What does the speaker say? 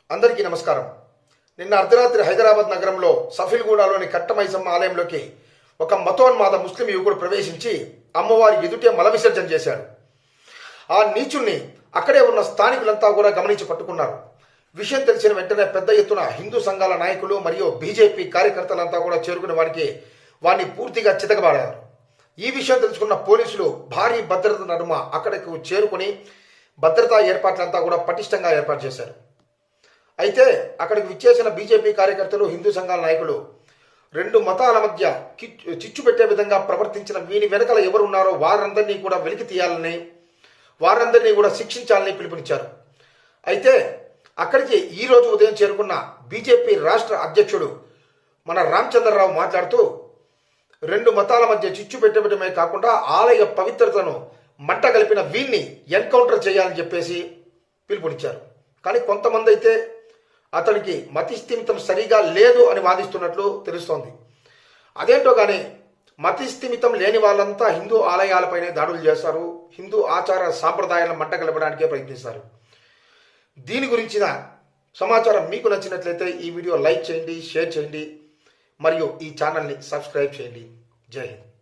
అందరికీ నమస్కారం. నిన్న అర్ధరాత్రి హైదరాబాద్ నగరంలో సఫిల్గూడలోని కట్టమైసమ్మ ఆలయంలోకి ఒక మతోన్మాద ముస్లిం యువకుడు ప్రవేశించి అమ్మవారి ఎదుటే మల విసర్జన చేశాడు. ఆ నీచుణ్ణి అక్కడే ఉన్న స్థానికులంతా కూడా గమనించి పట్టుకున్నారు. విషయం తెలిసిన వెంటనే పెద్ద ఎత్తున హిందూ సంఘాల నాయకులు మరియు బీజేపీ కార్యకర్తలంతా కూడా చేరుకుని వారిని పూర్తిగా చితకబాడారు. ఈ విషయం తెలుసుకున్న పోలీసులు భారీ భద్రత నడుమ అక్కడికి చేరుకుని భద్రతా ఏర్పాట్లంతా కూడా పటిష్టంగా ఏర్పాటు చేశారు. అయితే అక్కడికి విచ్చేసిన బీజేపీ కార్యకర్తలు, హిందూ సంఘాల నాయకులు రెండు మతాల మధ్య చిచ్చు పెట్టే విధంగా ప్రవర్తించిన వీని వెనకల ఎవరున్నారో వారందరినీ కూడా వెలికి తీయాలని, వారందరినీ కూడా శిక్షించాలని పిలుపునిచ్చారు. అయితే అక్కడికి ఈరోజు ఉదయం చేరుకున్న బీజేపీ రాష్ట్ర అధ్యక్షుడు మన రామచంద్రరావు మాట్లాడుతూ రెండు మతాల మధ్య చిచ్చు పెట్టడమే కాకుండా ఆలయ పవిత్రతను మంట కలిపిన వీన్ని ఎన్కౌంటర్ చేయాలని చెప్పేసి పిలుపునిచ్చారు. కానీ కొంతమంది అయితే అతనికి మతిస్థిమితం సరిగా లేదు అని వాదిస్తున్నట్లు తెలుస్తోంది. అదేంటో కానీ మతిస్థిమితం లేని వాళ్ళంతా హిందూ ఆలయాలపైనే దాడులు చేస్తారు, హిందూ ఆచార సాంప్రదాయాలను మంట కలపడానికే ప్రయత్నిస్తారు. దీని గురించిన సమాచారం మీకు నచ్చినట్లయితే ఈ వీడియో లైక్ చేయండి, షేర్ చేయండి మరియు ఈ ఛానల్ని సబ్స్క్రైబ్ చేయండి. జై హింద్.